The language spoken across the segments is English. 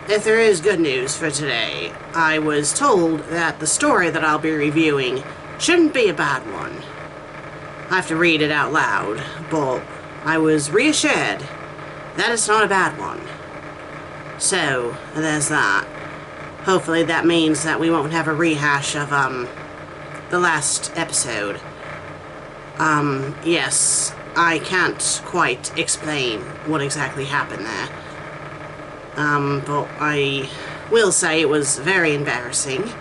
if there is good news for today, I was told that the story that I'll be reviewing shouldn't be a bad one. I have to read it out loud, but I was reassured that it's not a bad one. So, there's that. Hopefully that means that we won't have a rehash of, the last episode. Yes, I can't quite explain what exactly happened there. But I will say it was very embarrassing,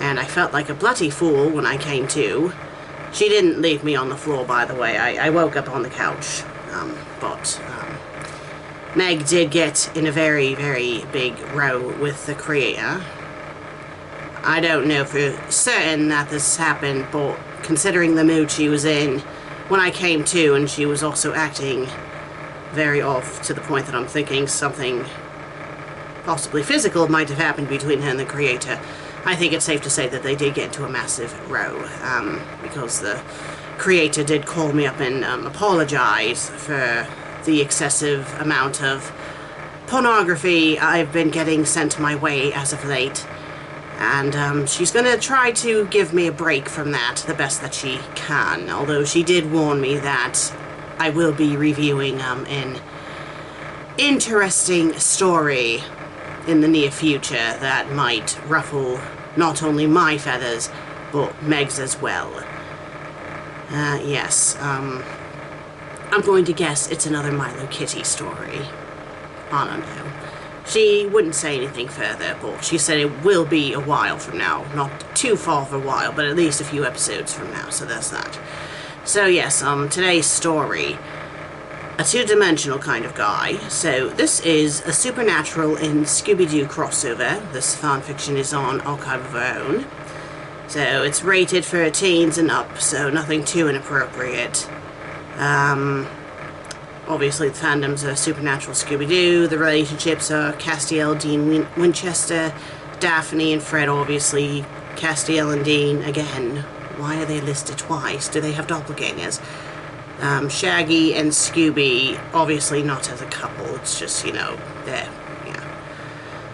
and I felt like a bloody fool when I came to. She didn't leave me on the floor, by the way. I woke up on the couch. But Meg did get in a very, very big row with the creator. I don't know for certain that this happened, but considering the mood she was in when I came to, and she was also acting very off to the point that I'm thinking something possibly physical might have happened between her and the creator, I think it's safe to say that they did get into a massive row, because the creator did call me up and apologize for the excessive amount of pornography I've been getting sent my way as of late. And she's going to try to give me a break from that the best that she can, although she did warn me that I will be reviewing an interesting story in the near future that might ruffle not only my feathers, but Meg's as well. Yes, I'm going to guess it's another Milo Kitty story. I don't know. She wouldn't say anything further, but she said it will be a while from now. Not too far of a while, but at least a few episodes from now, so there's that. So yes, today's story, a two-dimensional kind of guy. So this is a Supernatural and Scooby-Doo crossover. This fanfiction is on Archive of Our Own. So it's rated for teens and up, so nothing too inappropriate. Obviously the fandoms are Supernatural, Scooby-Doo. The relationships are Castiel, Dean Winchester, Daphne and Fred, obviously. Castiel and Dean, again, why are they listed twice? Do they have doppelgangers? Shaggy and Scooby, obviously not as a couple, it's just, you know, they're, yeah.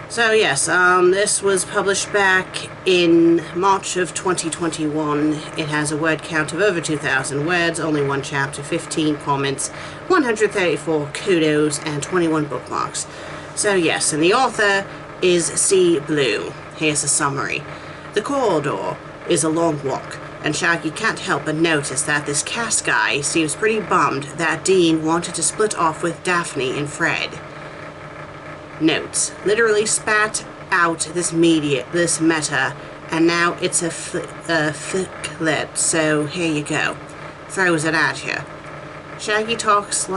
So yes, this was published back in March of 2021. It has a word count of over 2,000 words, only one chapter, 15 comments, 134 kudos, and 21 bookmarks. So yes, and the author is C. Blue. Here's a summary. The corridor is a long walk, and Shaggy can't help but notice that this Cass guy seems pretty bummed that Dean wanted to split off with Daphne and Fred. Notes. Literally spat out this meta, and now it's a ficklet, so here you go. Throws it at you. Shaggy talks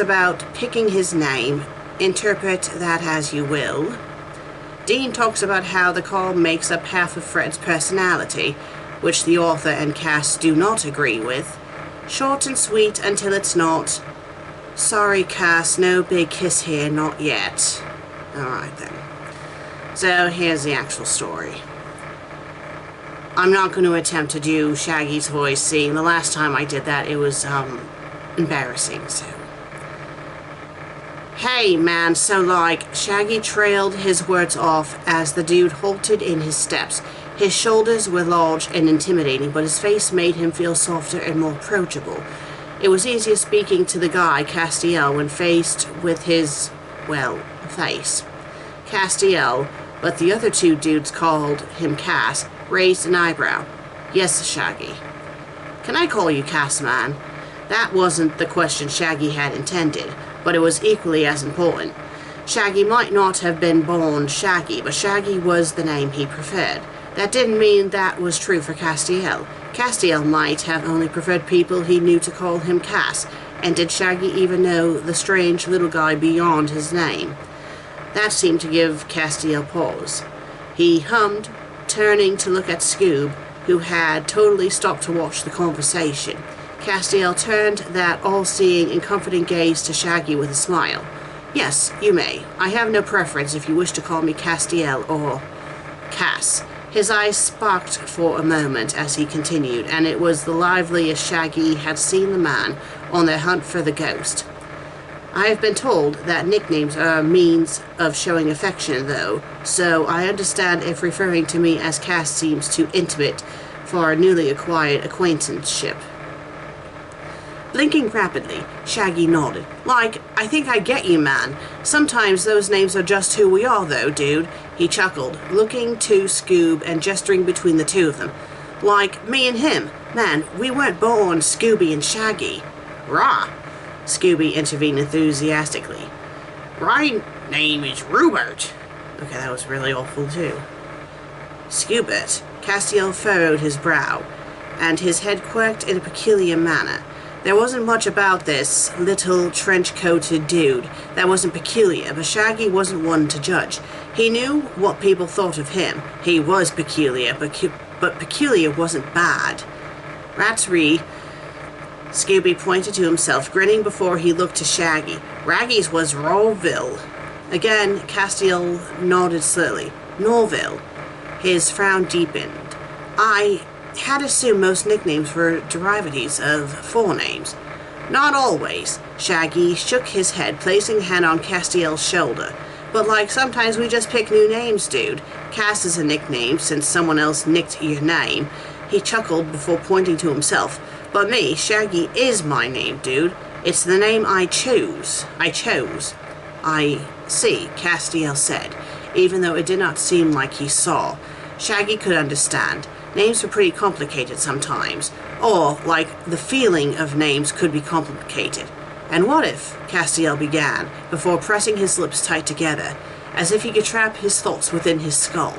about picking his name. Interpret that as you will. Dean talks about how the call makes up half of Fred's personality, which the author and Cass do not agree with. Short and sweet until it's not. Sorry, Cass, no big kiss here, not yet. Alright then. So here's the actual story. I'm not going to attempt to do Shaggy's voice, seeing the last time I did that it was embarrassing, so. Hey man, so like, Shaggy trailed his words off as the dude halted in his steps. His shoulders were large and intimidating, but his face made him feel softer and more approachable. It was easier speaking to the guy, Castiel, when faced with his, well, face. Castiel, but the other two dudes called him Cass, raised an eyebrow. Yes, Shaggy. Can I call you Cass, man? That wasn't the question Shaggy had intended, but it was equally as important. Shaggy might not have been born Shaggy, but Shaggy was the name he preferred. That didn't mean that was true for Castiel. Castiel might have only preferred people he knew to call him Cass, and did Shaggy even know the strange little guy beyond his name? That seemed to give Castiel pause. He hummed, turning to look at Scoob, who had totally stopped to watch the conversation. Castiel turned that all-seeing and comforting gaze to Shaggy with a smile. Yes, you may. I have no preference if you wish to call me Castiel or Cass. His eyes sparked for a moment as he continued, and it was the liveliest Shaggy had seen the man on their hunt for the ghost. I have been told that nicknames are a means of showing affection, though, so I understand if referring to me as Cass seems too intimate for our newly acquired acquaintanceship. Blinking rapidly, Shaggy nodded. Like, I think I get you, man. Sometimes those names are just who we are, though, dude. He chuckled, looking to Scoob and gesturing between the two of them. Like, me and him. Man, we weren't born Scooby and Shaggy. Rah! Scooby intervened enthusiastically. My name is Rupert. Okay, that was really awful, too. Scoobert. Castiel furrowed his brow, and his head quirked in a peculiar manner. There wasn't much about this little trench-coated dude that wasn't peculiar, but Shaggy wasn't one to judge. He knew what people thought of him. He was peculiar, but peculiar wasn't bad. Ratsree. Scooby pointed to himself, grinning before he looked to Shaggy. Raggy's was Rawville. Again, Castiel nodded slowly. Norville. His frown deepened. I had assumed most nicknames were derivatives of forenames. Not always. Shaggy shook his head, placing a hand on Castiel's shoulder. But like, sometimes we just pick new names, dude. Cass is a nickname, since someone else nicked your name. He chuckled before pointing to himself. But me, Shaggy is my name, dude. It's the name I chose. I see, Castiel said, even though it did not seem like he saw. Shaggy could understand. Names were pretty complicated sometimes. Or, like, the feeling of names could be complicated. And what if, Castiel began, before pressing his lips tight together, as if he could trap his thoughts within his skull.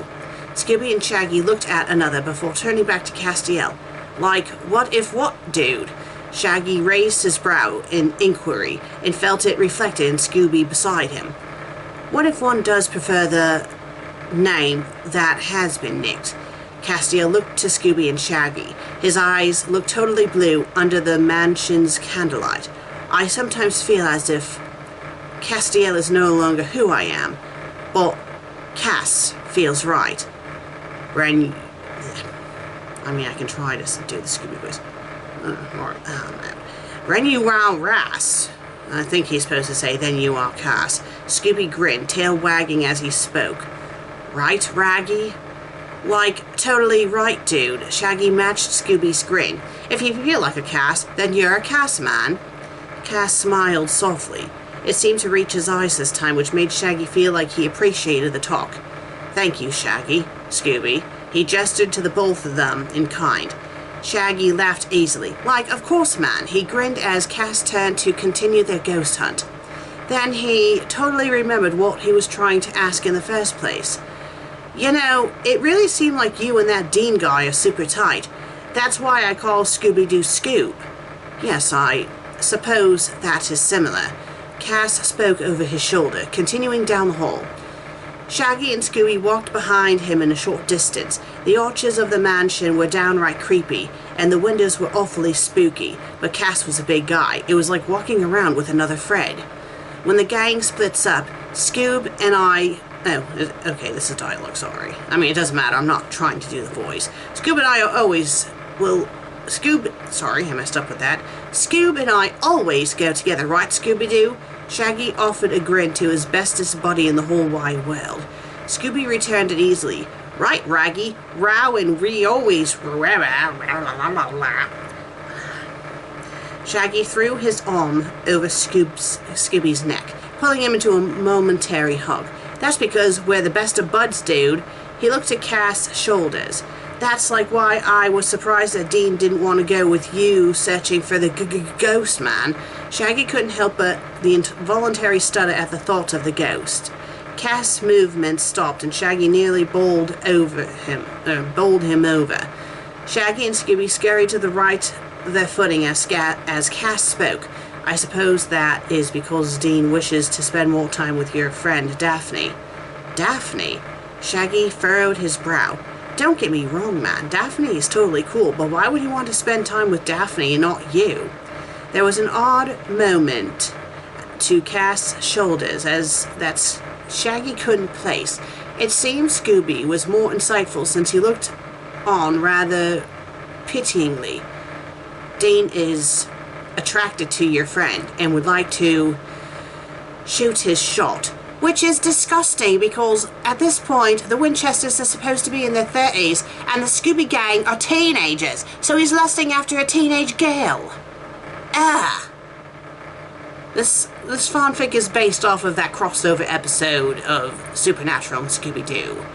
Scooby and Shaggy looked at another before turning back to Castiel. Like, what if what, dude? Shaggy raised his brow in inquiry and felt it reflected in Scooby beside him. What if one does prefer the name that has been nicked? Castiel looked to Scooby and Shaggy. His eyes looked totally blue under the mansion's candlelight. I sometimes feel as if Castiel is no longer who I am, but Cass feels right. I can try to do the Scooby voice. When you are Ras. I think he's supposed to say, then you are Cass. Scooby grinned, tail wagging as he spoke. Right, Raggy? Like, totally right, dude. Shaggy matched Scooby's grin. If you feel like a Cass, then you're a Cass, man. Cass smiled softly. It seemed to reach his eyes this time, which made Shaggy feel like he appreciated the talk. Thank you, Shaggy. Scooby. He gestured to the both of them in kind. Shaggy laughed easily. Like, of course, man. He grinned as Cass turned to continue their ghost hunt. Then he totally remembered what he was trying to ask in the first place. You know, it really seemed like you and that Dean guy are super tight. That's why I call Scooby-Doo Scoob. Yes, I suppose that is similar. Cass spoke over his shoulder, continuing down the hall. Shaggy and Scooby walked behind him in a short distance. The arches of the mansion were downright creepy, and the windows were awfully spooky, but Cass was a big guy. It was like walking around with another Fred. When the gang splits up, Scoob and I... Oh, okay, this is dialogue, sorry. I mean, it doesn't matter, I'm not trying to do the voice. Scoob and I always will... Sorry, I messed up with that. Scoob and I always go together, right, Scooby-Doo? Shaggy offered a grin to his bestest buddy in the whole wide world. Scooby returned it easily. Right, Raggy. Row and we always... Shaggy threw his arm over Scooby's neck, pulling him into a momentary hug. That's because we're the best of buds, dude. He looked at Cass' shoulders. That's like why I was surprised that Dean didn't want to go with you searching for the ghost man. Shaggy couldn't help but the involuntary stutter at the thought of the ghost. Cass' movement stopped and Shaggy nearly bowled him over. Shaggy and Scooby scurried to the right of their footing as Cass spoke. I suppose that is because Dean wishes to spend more time with your friend Daphne. Daphne? Shaggy furrowed his brow. Don't get me wrong, man. Daphne is totally cool, but why would you want to spend time with Daphne and not you? There was an odd moment to Cass' shoulders as that Shaggy couldn't place. It seemed Scooby was more insightful since he looked on rather pityingly. Dean is attracted to your friend and would like to shoot his shot. Which is disgusting because at this point the Winchesters are supposed to be in their 30s and the Scooby Gang are teenagers, so he's lusting after a teenage girl. Ah! This fanfic is based off of that crossover episode of Supernatural and Scooby-Doo.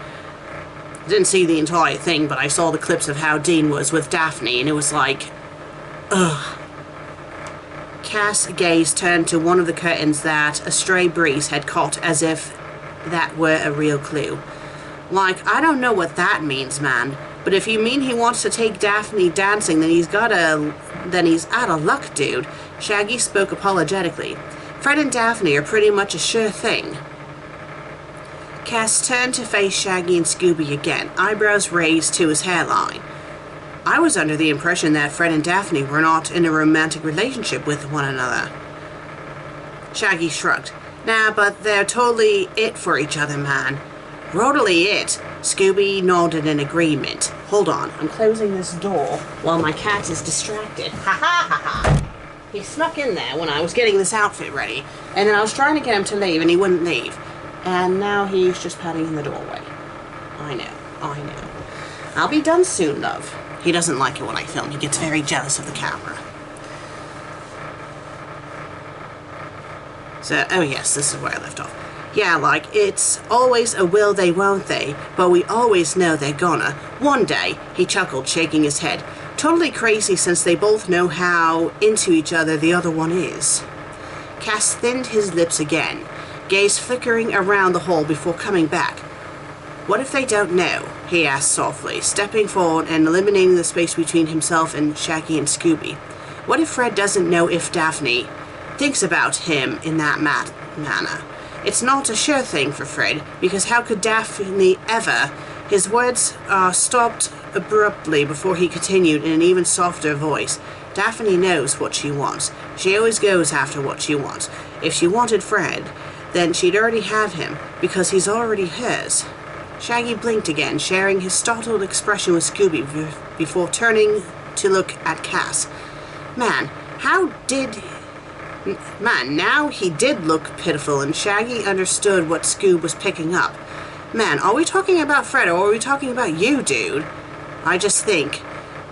Didn't see the entire thing, but I saw the clips of how Dean was with Daphne and it was like, ugh. Cass' gaze turned to one of the curtains that a stray breeze had caught as if that were a real clue. Like, I don't know what that means, man, but if you mean he wants to take Daphne dancing, then he's out of luck, dude. Shaggy spoke apologetically. Fred and Daphne are pretty much a sure thing. Cass turned to face Shaggy and Scooby again, eyebrows raised to his hairline. I was under the impression that Fred and Daphne were not in a romantic relationship with one another. Shaggy shrugged. Nah, but they're totally it for each other, man. Totally it. Scooby nodded in agreement. Hold on, I'm closing this door while my cat is distracted. Ha ha ha ha. He snuck in there when I was getting this outfit ready, and then I was trying to get him to leave and he wouldn't leave. And now he's just padding in the doorway. I know. I'll be done soon, love. He doesn't like it when I film. He gets very jealous of the camera. So, oh yes, this is where I left off. Yeah, like, it's always a will they, won't they, but we always know they're gonna. One day, he chuckled, shaking his head. Totally crazy since they both know how into each other the other one is. Cass thinned his lips again, gaze flickering around the hall before coming back. What if they don't know? He asked softly, stepping forward and eliminating the space between himself and Shaggy and Scooby. What if Fred doesn't know if Daphne thinks about him in that manner? It's not a sure thing for Fred, because how could Daphne ever? His words stopped abruptly before he continued in an even softer voice. Daphne knows what she wants. She always goes after what she wants. If she wanted Fred, then she'd already have him, because he's already hers. Shaggy blinked again, sharing his startled expression with Scooby before turning to look at Cass. Man, now he did look pitiful, and Shaggy understood what Scoob was picking up. Man, are we talking about Fred, or are we talking about you, dude? I just think,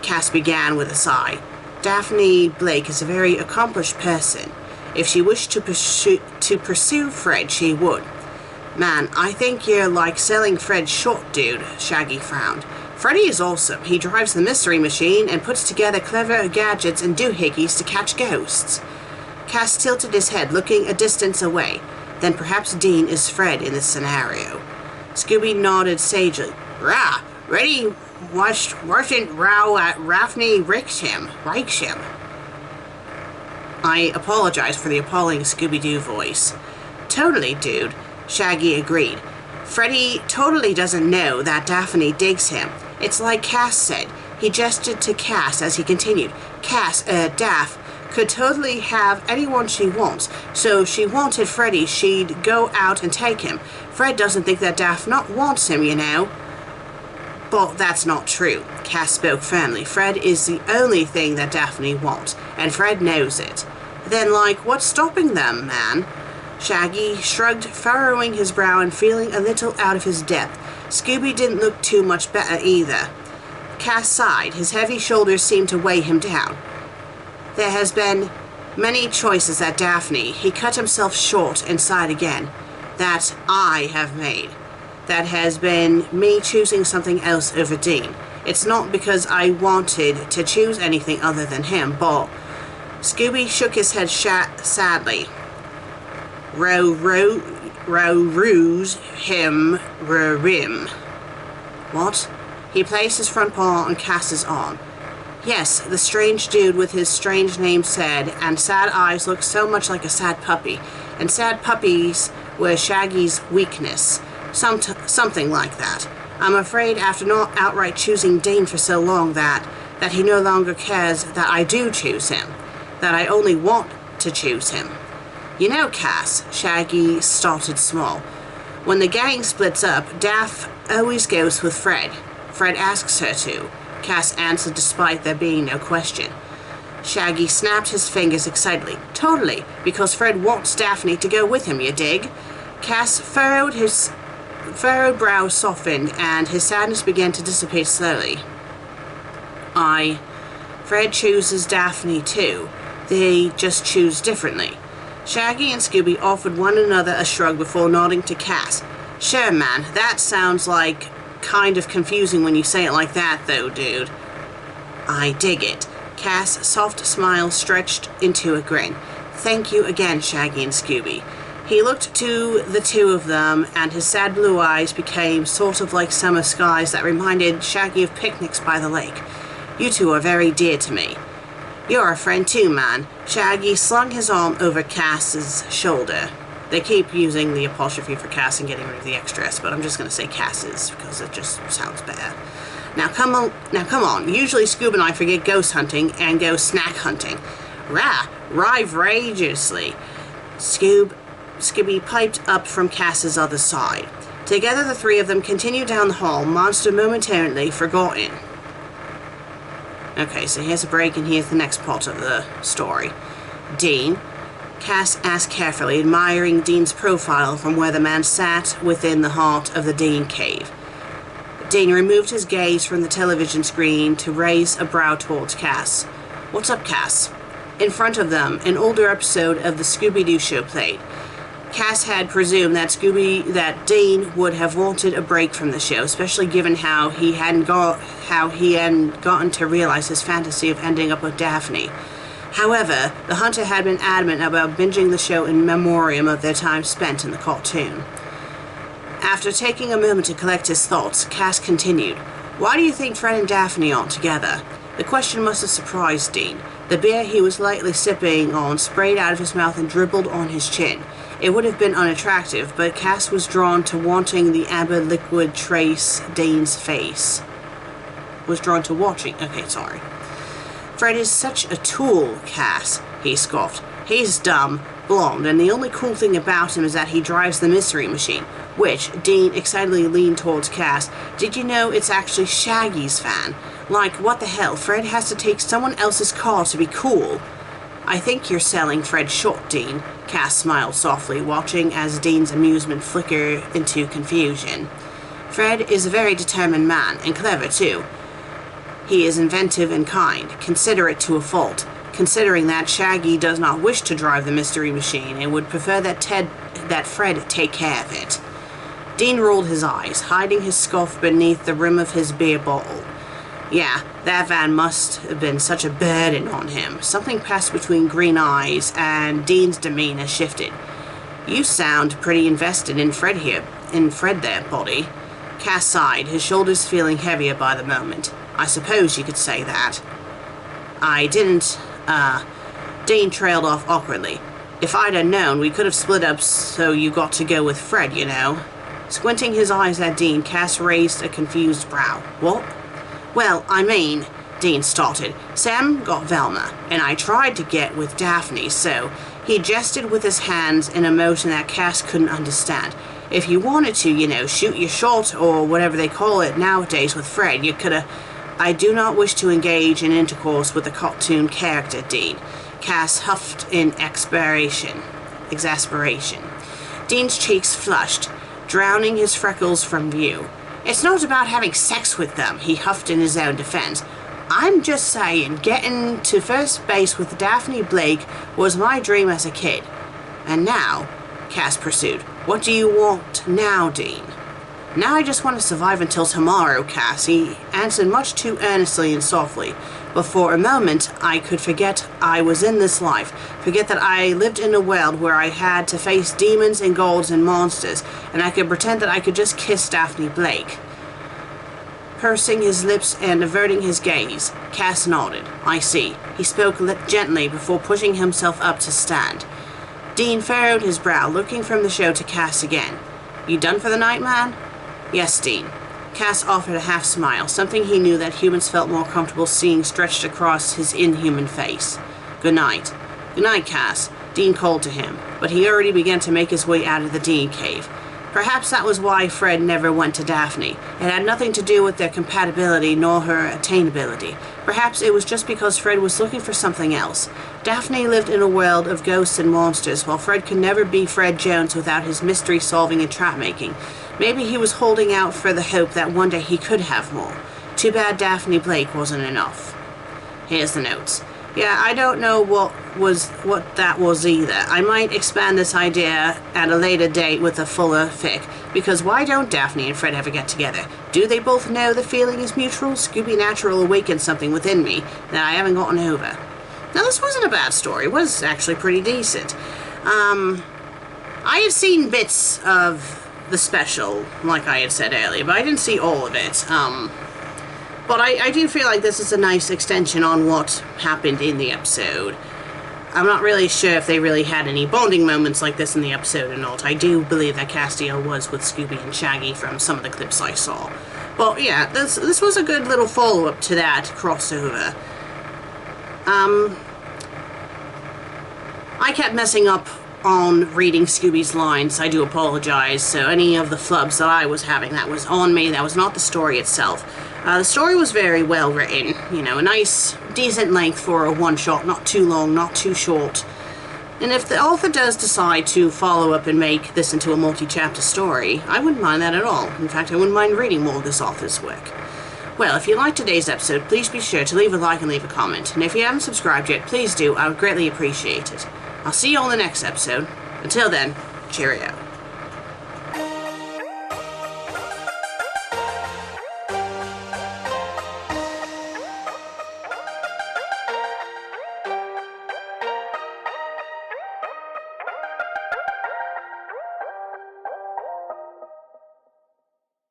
Cass began with a sigh. Daphne Blake is a very accomplished person. If she wished to pursue Fred, she would. Man, I think you're like selling Fred short, dude, Shaggy frowned. Freddy is awesome. He drives the mystery machine and puts together clever gadgets and doohickeys to catch ghosts. Cass tilted his head, looking a distance away. Then perhaps Dean is Fred in this scenario. Scooby nodded sagely. Rah! Ready wasn't row at Raffney Riksham. I apologize for the appalling Scooby-Doo voice. Totally, dude, Shaggy agreed. Freddy totally doesn't know that Daphne digs him. It's like Cass said. He gestured to Cass as he continued. Daph could totally have anyone she wants, so if she wanted Freddy, she'd go out and take him. Fred doesn't think that Daph not wants him, you know. But that's not true. Cass spoke firmly. Fred is the only thing that Daphne wants, and Fred knows it. Then, like, what's stopping them, man? Shaggy shrugged, furrowing his brow and feeling a little out of his depth. Scooby didn't look too much better either. Cass sighed. His heavy shoulders seemed to weigh him down. There has been many choices that Daphne, he cut himself short and sighed again, that I have made. That has been me choosing something else over Dean. It's not because I wanted to choose anything other than him, but... Scooby shook his head sadly. Ruse him rim. What? He placed his front paw on Cass's arm. Yes, the strange dude with his strange name said, and sad eyes looked so much like a sad puppy, and sad puppies were Shaggy's weakness. Something like that. I'm afraid after not outright choosing Dean for so long that he no longer cares that I do choose him, that I only want to choose him. You know, Cass, Shaggy started small. When the gang splits up, Daph always goes with Fred. Fred asks her to. Cass answered despite there being no question. Shaggy snapped his fingers excitedly. Totally, because Fred wants Daphne to go with him, you dig? Cass furrowed brow softened, and his sadness began to dissipate slowly. Fred chooses Daphne too. They just choose differently. Shaggy and Scooby offered one another a shrug before nodding to Cass. Sure, man, that sounds like kind of confusing when you say it like that, though, dude. I dig it. Cass' soft smile stretched into a grin. Thank you again, Shaggy and Scooby. He looked to the two of them, and his sad blue eyes became sort of like summer skies that reminded Shaggy of picnics by the lake. You two are very dear to me. You're a friend too, man. Shaggy slung his arm over Cass's shoulder. They keep using the apostrophe for Cass and getting rid of the extra S, but I'm just going to say Cass's because it just sounds better. Now come on. Usually Scoob and I forget ghost hunting and go snack hunting. Rive-rageously. Scooby piped up from Cass's other side. Together the three of them continued down the hall, monster momentarily forgotten. Okay, so here's a break, and here's the next part of the story. Dean. Cass asked carefully, admiring Dean's profile from where the man sat within the heart of the Dean cave. Dean removed his gaze from the television screen to raise a brow towards Cass. What's up, Cass? In front of them, an older episode of the Scooby-Doo show played. Cass had presumed that Dean would have wanted a break from the show, especially given how he hadn't gotten to realize his fantasy of ending up with Daphne. However, the hunter had been adamant about binging the show in memoriam of their time spent in the cartoon. After taking a moment to collect his thoughts, Cass continued, Why do you think Fred and Daphne aren't together? The question must have surprised Dean. The beer he was lightly sipping on sprayed out of his mouth and dribbled on his chin. It would have been unattractive, but Cass was drawn to wanting the amber liquid trace Dean's face. Was drawn to watching. Okay, sorry. Fred is such a tool, Cass, he scoffed. He's dumb, blonde, and the only cool thing about him is that he drives the mystery machine, which, Dean excitedly leaned towards Cass. Did you know it's actually Shaggy's fan? Like, what the hell, Fred has to take someone else's car to be cool. I think you're selling Fred short, Dean. Cass smiled softly, watching as Dean's amusement flickered into confusion. Fred is a very determined man, and clever too. He is inventive and kind, considerate to a fault, considering that Shaggy does not wish to drive the mystery machine and would prefer that Fred take care of it. Dean rolled his eyes, hiding his scoff beneath the rim of his beer bottle. Yeah, that van must have been such a burden on him. Something passed between green eyes, and Dean's demeanor shifted. You sound pretty invested in Fred there, buddy. Cass sighed, his shoulders feeling heavier by the moment. I suppose you could say that. I didn't, Dean trailed off awkwardly. If I'd have known, we could have split up so you got to go with Fred, you know. Squinting his eyes at Dean, Cass raised a confused brow. What? Well, I mean, Dean started. Sam got Velma, and I tried to get with Daphne, so he gestured with his hands in a motion that Cass couldn't understand. If you wanted to, you know, shoot your shot or whatever they call it nowadays with Fred, you coulda. I do not wish to engage in intercourse with a cartoon character, Dean. Cass huffed in exasperation. Dean's cheeks flushed, drowning his freckles from view. It's not about having sex with them, he huffed in his own defense. I'm just saying, getting to first base with Daphne Blake was my dream as a kid. And now, Cass pursued, what do you want now, Dean? Now I just want to survive until tomorrow, Cass, he answered much too earnestly and softly. But for a moment, I could forget I was in this life, forget that I lived in a world where I had to face demons and gods and monsters, and I could pretend that I could just kiss Daphne Blake. Pursing his lips and averting his gaze, Cass nodded. I see. He spoke gently before pushing himself up to stand. Dean furrowed his brow, looking from the show to Cass again. You done for the night, man? Yes, Dean. Cass offered a half-smile, something he knew that humans felt more comfortable seeing stretched across his inhuman face. Good night. Good night, Cass, Dean called to him, but he already began to make his way out of the Dean cave. Perhaps that was why Fred never went to Daphne. It had nothing to do with their compatibility nor her attainability. Perhaps it was just because Fred was looking for something else. Daphne lived in a world of ghosts and monsters, while Fred could never be Fred Jones without his mystery-solving and trap-making. Maybe he was holding out for the hope that one day he could have more. Too bad Daphne Blake wasn't enough. Here's the notes. Yeah, I don't know what that was either. I might expand this idea at a later date with a fuller fic, because why don't Daphne and Fred ever get together? Do they both know the feeling is mutual? Scooby-Natural awakened something within me that I haven't gotten over. Now, this wasn't a bad story. It was actually pretty decent. I had seen bits of the special, like I had said earlier, but I didn't see all of it. But I do feel like this is a nice extension on what happened in the episode. I'm not really sure if they really had any bonding moments like this in the episode or not. I do believe that Castiel was with Scooby and Shaggy from some of the clips I saw. But yeah, this was a good little follow-up to that crossover. I kept messing up on reading Scooby's lines. I do apologize. So any of the flubs that I was having, that was on me. That was not the story itself. The story was very well written, you know, a nice, decent length for a one-shot, not too long, not too short. And if the author does decide to follow up and make this into a multi-chapter story, I wouldn't mind that at all. In fact, I wouldn't mind reading more of this author's work. Well, if you liked today's episode, please be sure to leave a like and leave a comment. And if you haven't subscribed yet, please do. I would greatly appreciate it. I'll see you on the next episode. Until then, cheerio.